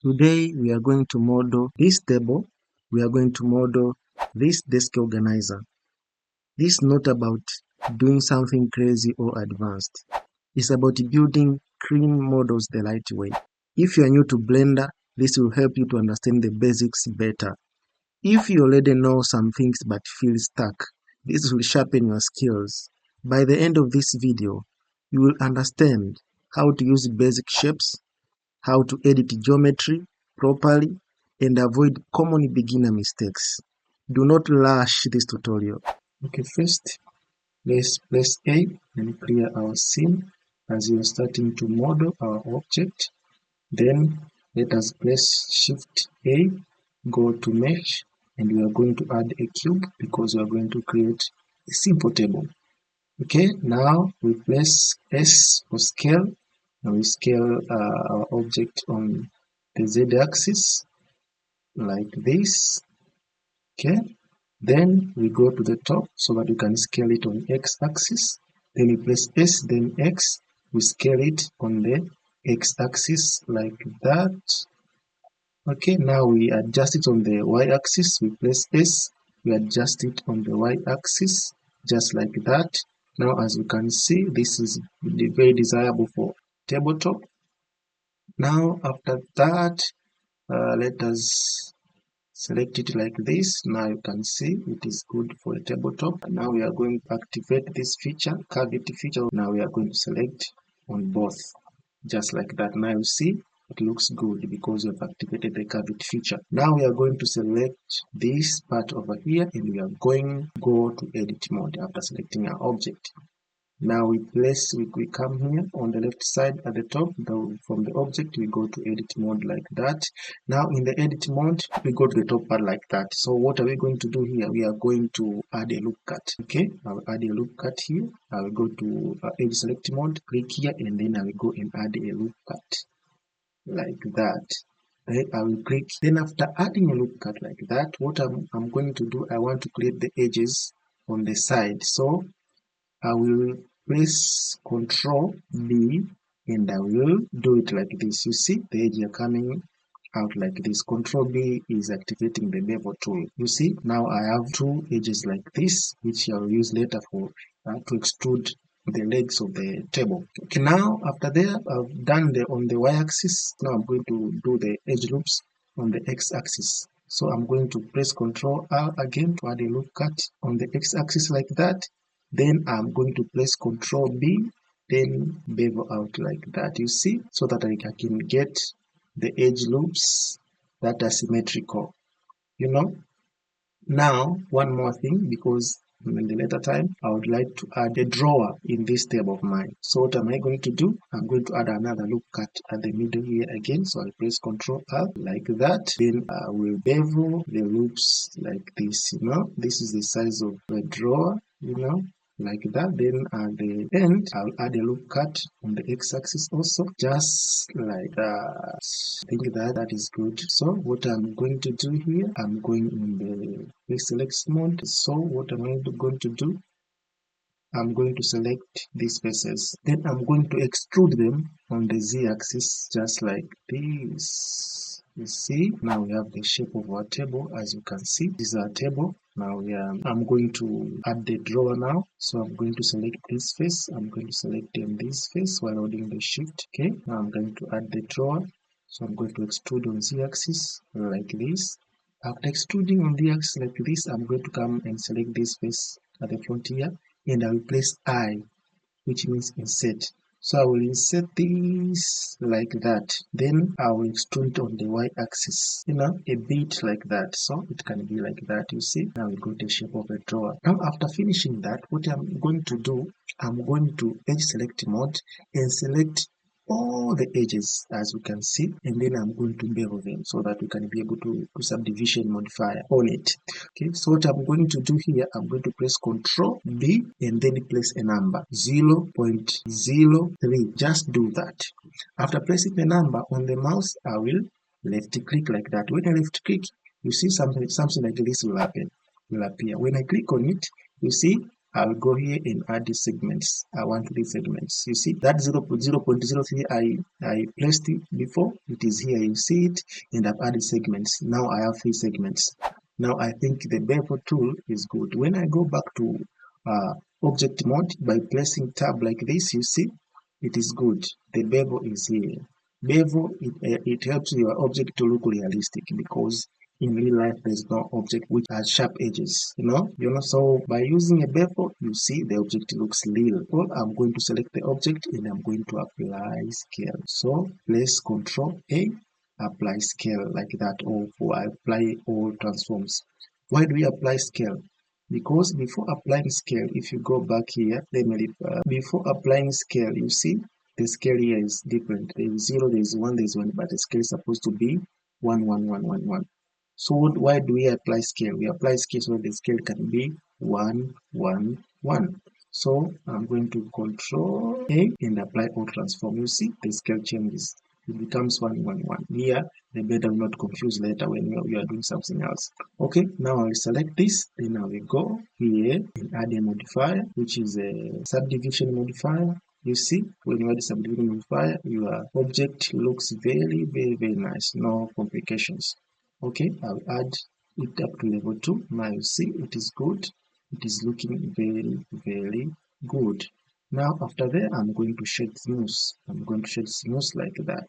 Today we are going to model this table. We are going to model this desk organizer. This is not about doing something crazy or advanced. It's about building clean models the right way. If you are new to Blender, this will help you to understand the basics better. If you already know some things but feel stuck, this will sharpen your skills. By the end of this video, you will understand how to use basic shapes, how to edit geometry properly, and avoid common beginner mistakes. Do not rush this tutorial. Okay, first, let's press A and clear our scene as we are starting to model our object. Then let us press Shift A, go to Mesh, and we are going to add a cube because we are going to create a simple table. Okay, now we press S for scale, and we scale our object on the Z-axis like this. Okay, then we go to the top so that we can scale it on X-axis. Then we press S, then X. We scale it on the X-axis like that. Okay, now we adjust it on the Y-axis. We press S. We adjust it on the Y-axis just like that. Now, as you can see, this is very desirable for tabletop. Now, after that, let us select it like this. Now you can see it is good for a tabletop. Now we are going to activate this feature, cavity feature. Now we are going to select on both, just like that. Now you see it looks good because we have activated the cavity feature. Now we are going to select this part over here, and we are going to go to edit mode after selecting our object. Now we come here on the left side at the top. From the object we go to edit mode like that. Now in the edit mode we go to the top part like that. So what are we going to do here? We are going to add a loop cut. Okay, I'll add a loop cut here. I will go to edit select mode, click here, and then I will go and add a loop cut like that. I will click. Then after adding a loop cut like that, what I'm going to do, I want to create the edges on the side. So I will press Control B and I will do it like this. You see the edge are coming out like this. Control B is activating the bevel tool. You see now I have two edges like this, which I will use later for to extrude the legs of the table. Okay, now after there I've done on the y-axis. Now I'm going to do the edge loops on the x-axis. So I'm going to press Control R again to add a loop cut on the x-axis like that. Then I'm going to press Control B, then bevel out like that. You see, so that I can get the edge loops that are symmetrical. You know. Now, one more thing, because in the later time, I would like to add a drawer in this table of mine. So what am I going to do? I'm going to add another loop cut at the middle here again. So I press Control R like that. Then I will bevel the loops like this, you know. This is the size of the drawer, you know, like that. Then at the end, I'll add a loop cut on the x-axis also, just like that. I think that is good. So what I'm going to do here, I'm going in the quick select mode. So what am I going to do? I'm going to select these faces. Then I'm going to extrude them on the z-axis, just like this. You see, now we have the shape of our table. As you can see, this is our table. Now I'm going to add the drawer now. So I'm going to select this face. I'm going to select this face while holding the shift. Okay, now I'm going to add the drawer. So I'm going to extrude on z-axis like this. After extruding on the axis like this, I'm going to come and select this face at the front here, and I will press I, which means insert. So I will insert this like that. Then I will extrude on the y-axis, you know, a bit like that. So it can be like that, you see. Now we got the shape of a drawer. Now after finishing that, what I'm going to do, I'm going to edge select mode and select all the edges as we can see, and then I'm going to bevel them so that we can be able to do subdivision modifier on it. Okay, so what I'm going to do here, I'm going to press Control B and then place a number 0.03. Just do that. After pressing the number on the mouse, I will left click like that. When I left click, you see something like this will appear. When I click on it, you see I'll go here and add the segments. I want these segments. You see that 0.03 I placed it before. It is here. You see it, and I've added segments. Now I have 3 segments. Now I think the bevel tool is good. When I go back to object mode by pressing tab like this, you see it is good. The bevel is here. Bevel, it helps your object to look realistic, because in real life there's no object which has sharp edges, so by using a bevel, you see the object looks real. Well, I'm going to select the object and I'm going to apply scale. So press Ctrl A, apply scale like that, or apply all transforms. Why do we apply scale? Because before applying scale, if you go back here, before applying scale, you see the scale here is different. There is 0, there is 1, there is 1, but the scale is supposed to be 1, 1, 1, 1, 1. So why do we apply scale? We apply scale so the scale can be 1, 1, 1. So I'm going to Control A and apply all transform. You see the scale changes. It becomes 1, 1, 1. Here, the better will not confuse later when you are doing something else. Okay, now I'll select this. Then I will go here and add a modifier, which is a subdivision modifier. You see, when you add a subdivision modifier, your object looks very, very, very nice. No complications. Okay, I'll add it up to level 2. Now you see it is good. It is looking very, very good. Now after that, I'm going to shade smooth. I'm going to shade smooth like that.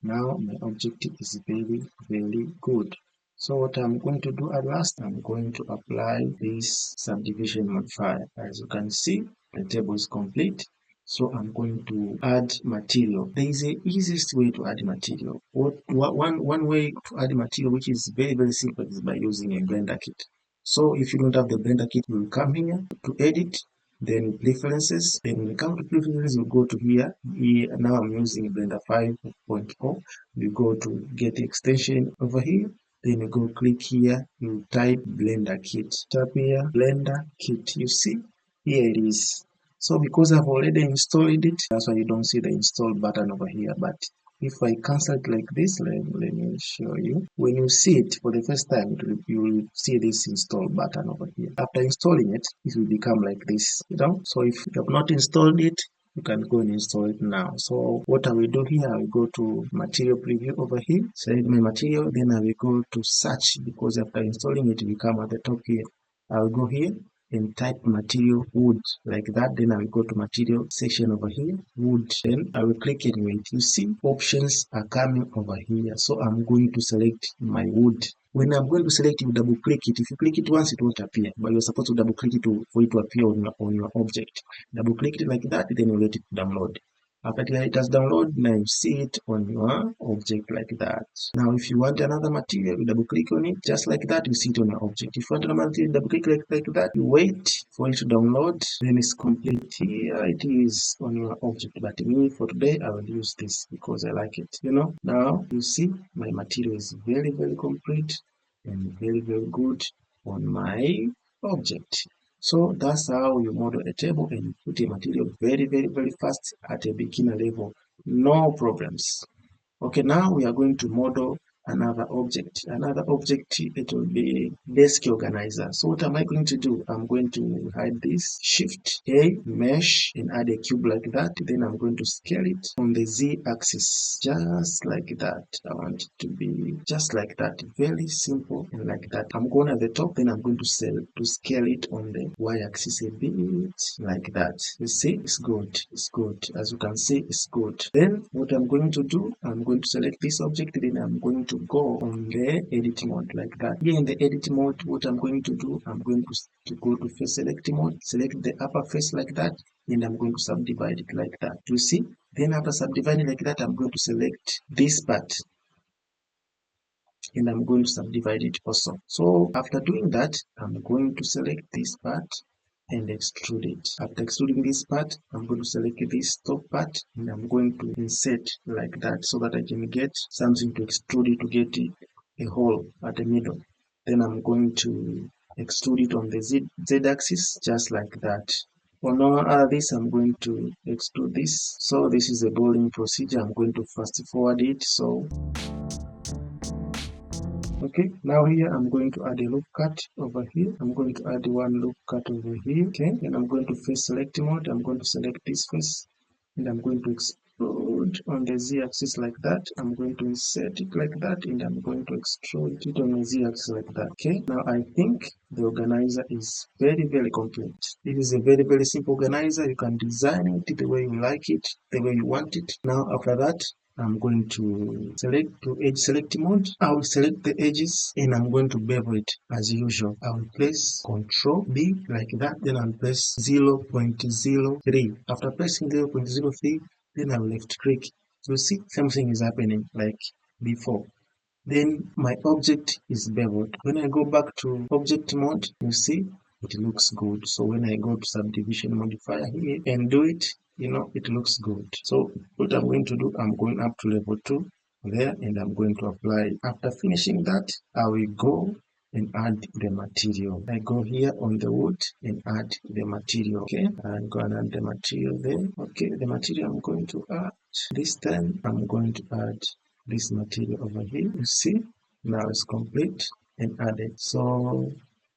Now my object is very, very good. So what I'm going to do at last, I'm going to apply this subdivision modifier. As you can see, the table is complete. So I'm going to add material. There is a easiest way to add material. One way to add material, which is very, very simple, is by using a blender kit. So if you don't have the blender kit, you will come here to edit, then preferences. Then when you come to preferences, you go to here. Now I'm using Blender 5.0. You go to get extension over here. Then you go click here. You type Blender Kit. Tap here Blender Kit. You see here it is. So because I've already installed it, that's why you don't see the install button over here. But if I cancel it like this, let me show you. When you see it for the first time, you will see this install button over here. After installing it, it will become like this, So if you have not installed it, you can go and install it now. So what I will do here, I will go to material preview over here, select my material, then I will go to search, because after installing it will come at the top here. I will go here and type material wood like that. Then I will go to material section over here, wood. Then I will click and wait. You see options are coming over here. So I'm going to select my wood. When I'm going to select, you double click it. If you click it once, it won't appear, but you're supposed to double click it for it to appear on your object. Double click it like that, then you let it download. After it has downloaded, now you see it on your object like that. Now if you want another material, you double click on it just like that, you see it on your object. If you want another material, double click like that, you wait for it to download, then it's complete. Here it is on your object, but me for today I will use this because I like it. Now you see my material is very, very complete and very, very good on my object. So that's how you model a table and put a material very, very, very fast at a beginner level. No problems. Okay, now we are going to model another object. Another object, it will be desk organizer. So what am I going to do? I'm going to hide this, Shift A, mesh, and add a cube like that. Then I'm going to scale it on the Z axis, just like that. I want it to be just like that, very simple and like that. I'm going at the top, then I'm going to scale it on the Y axis a bit like that. You see, it's good. It's good. As you can see, it's good. Then what I'm going to do, I'm going to select this object, then I'm going to go on the edit mode like that. Here in the edit mode, what I'm going to do, I'm going to go to face select mode, select the upper face like that, and I'm going to subdivide it like that. You see? Then after subdividing like that, I'm going to select this part and I'm going to subdivide it also. So after doing that, I'm going to select this part and extrude it. After extruding this part, I'm going to select this top part and I'm going to insert like that so that I can get something to extrude it to get a hole at the middle. Then I'm going to extrude it on the Z axis just like that. For now, this I'm going to extrude this. So this is a bowling procedure. I'm going to fast forward it. So Okay, now here I'm going to add a loop cut over here. I'm going to add one loop cut over here. Okay, and I'm going to face select mode. I'm going to select this face and I'm going to extrude on the z-axis like that. I'm going to insert it like that and I'm going to extrude it on the z-axis like that. Okay, now I think the organizer is very complete. It is a very simple organizer. You can design it the way you like it, the way you want it. Now after that, I'm going to select to edge select mode. I will select the edges and I'm going to bevel it as usual. I will press Ctrl B like that, then I'll press 0.03. After pressing 0.03, then I'll left click. So see, something is happening like before. Then my object is beveled. When I go back to object mode, you see it looks good. So when I go to subdivision modifier here and do it, it looks good. So what I'm going to do, I'm going up to level 2 there and I'm going to apply. After finishing that, I will go and add the material. I go here on the wood and add the material. Okay, I'm going to add the material there. Okay, the material I'm going to add. This time I'm going to add this material over here. You see, now it's complete and added. So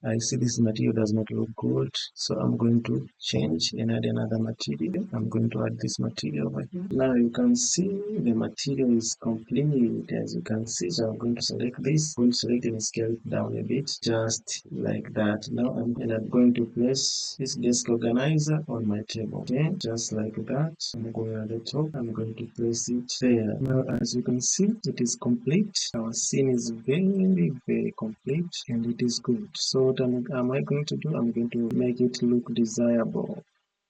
I see this material does not look good, so I'm going to change and add another material. I'm going to add this material over here. Now you can see the material is complete, as you can see. So I'm going to select this, I'm going to select and scale it down a bit, just like that. Now I'm going to place this desk organizer on my table. Okay, just like that. I'm going at the top. I'm going to place it there. Now as you can see, it is complete. Our scene is very complete and it is good. So what am I going to do? I'm going to make it look desirable.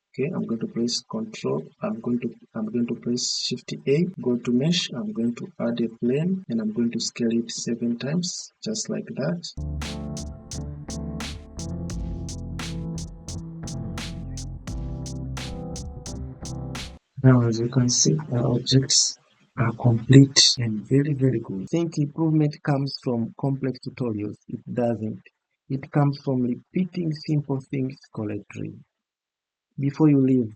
Okay, I'm going to press Control. I'm going to press Shift A. Go to Mesh. I'm going to add a plane and I'm going to scale it 7 times, just like that. Now, as you can see, our objects are complete and very good. Think improvement comes from complex tutorials. It doesn't. It comes from repeating simple things correctly. Before you leave,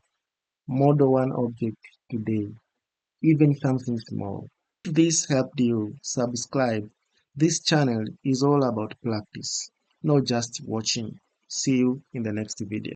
model one object today, even something small. If this helped you, subscribe. This channel is all about practice, not just watching. See you in the next video.